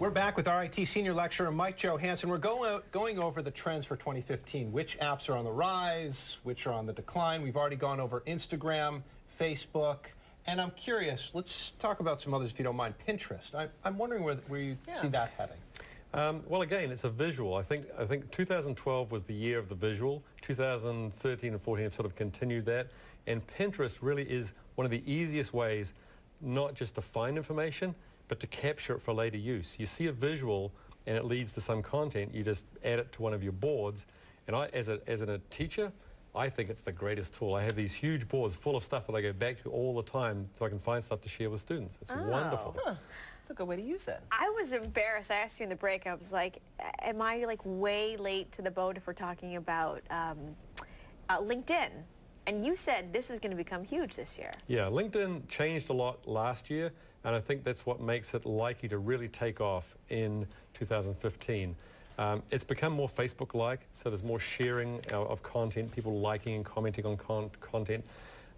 We're back with RIT Senior Lecturer Mike Johansen. We're going over the trends for 2015. Which apps are on the rise, which are on the decline. We've already gone over Instagram, Facebook, and I'm curious, let's talk about some others if you don't mind. Pinterest. I'm wondering where you see that heading. Well, again, it's a visual. I think 2012 was the year of the visual. 2013 and 14 have sort of continued that. And Pinterest really is one of the easiest ways not just to find information, but to capture it for later use. You see a visual and it leads to some content, you just add it to one of your boards. And as a teacher, I think it's the greatest tool. I have these huge boards full of stuff that I go back to all the time so I can find stuff to share with students. It's wonderful. Huh. That's a good way to use it. I was embarrassed. I asked you in the break, I was like, am I like way late to the boat if we're talking about LinkedIn? And you said this is going to become huge this year. Yeah, LinkedIn changed a lot last year, and I think that's what makes it likely to really take off in 2015. It's become more Facebook-like, so there's more sharing of content, people liking and commenting on content.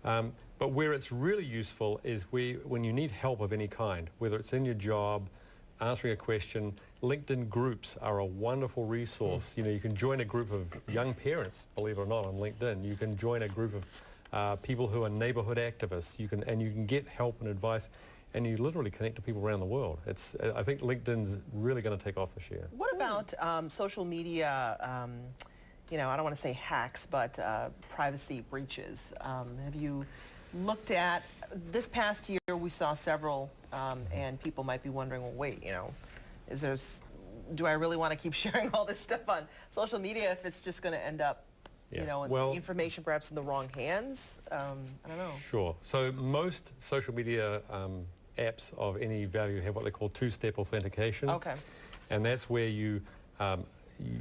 But where it's really useful is when you need help of any kind, whether it's in your job, answering a question. LinkedIn groups are a wonderful resource. You know, you can join a group of young parents, believe it or not, on LinkedIn. You can join a group of people who are neighborhood activists. You can get help and advice, and you literally connect to people around the world. I think LinkedIn's really going to take off this year. What about social media, you know, I don't want to say hacks, but privacy breaches? Have you looked at, this past year we saw several, and people might be wondering, well, wait, you know, do I really want to keep sharing all this stuff on social media if it's just going to end up, you know, information perhaps in the wrong hands? I don't know. Sure. So most social media apps of any value have what they call two-step authentication. Okay. And that's where you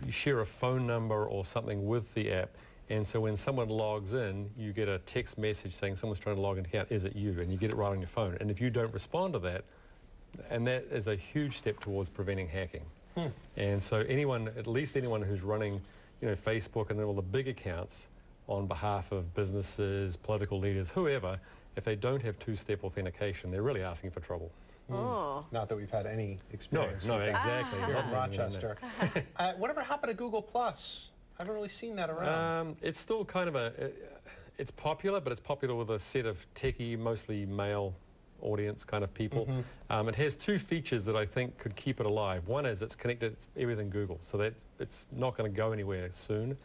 share a phone number or something with the app. And so when someone logs in, you get a text message saying someone's trying to log into the account, is it you? And you get it right on your phone. And if you don't respond to that, and that is a huge step towards preventing hacking. And so at least anyone who's running, you know, Facebook and all the big accounts on behalf of businesses, political leaders, whoever, if they don't have two-step authentication, they're really asking for trouble. Oh. Not that we've had any experience No, with that exactly. from Rochester. Whatever happened to Google Plus? I haven't really seen that around. It's still kind of it's popular, but it's popular with a set of techie, mostly male audience kind of people. It has two features that I think could keep it alive. One is it's connected to everything Google, so that it's not going to go anywhere soon.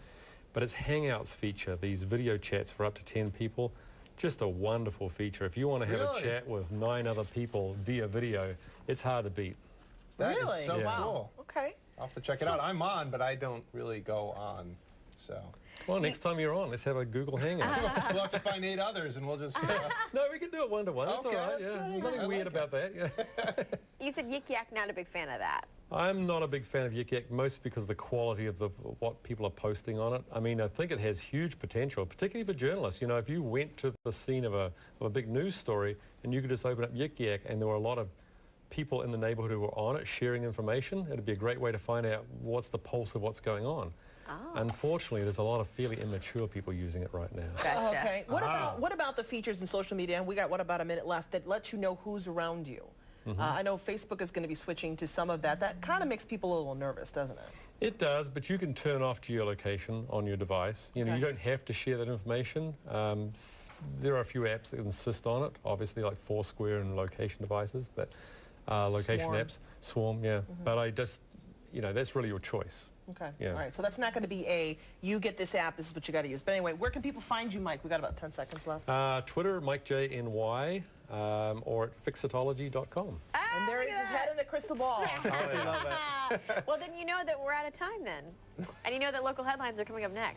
But its Hangouts feature, these video chats for up to 10 people, just a wonderful feature. If you want to have a chat with 9 other people via video, it's hard to beat. That is so cool. Okay. I'll have to check it out. I'm on, but I don't really go on, so. Well, next time you're on, let's have a Google Hangout. We'll have to find 8 others, and we'll just... No, we can do it one-to-one. That's all right. Great. Nothing weird about that. Yeah. You said Yik Yak, not a big fan of that. I'm not a big fan of Yik Yak, mostly because of the quality of what people are posting on it. I mean, I think it has huge potential, particularly for journalists. You know, if you went to the scene of a big news story and you could just open up Yik Yak and there were a lot of people in the neighborhood who were on it sharing information, it'd be a great way to find out what's the pulse of what's going on. Unfortunately, there's a lot of fairly immature people using it right now. Gotcha. Okay. What about the features in social media? And we got, a minute left that lets you know who's around you? I know Facebook is going to be switching to some of that. That kind of makes people a little nervous, doesn't it? It does, but you can turn off geolocation on your device. You know, you don't have to share that information. There are a few apps that insist on it, obviously, like Foursquare and location devices, but location apps, Swarm, yeah. But you know, that's really your choice. Okay. Yeah. All right. So that's not going to be you get this app, this is what you got to use. But anyway, where can people find you, Mike? We got about 10 seconds left. Twitter, MikeJNY, or at fixitology.com. And there is his head in the crystal ball. I love that. Well, then you know that we're out of time then. And you know that local headlines are coming up next.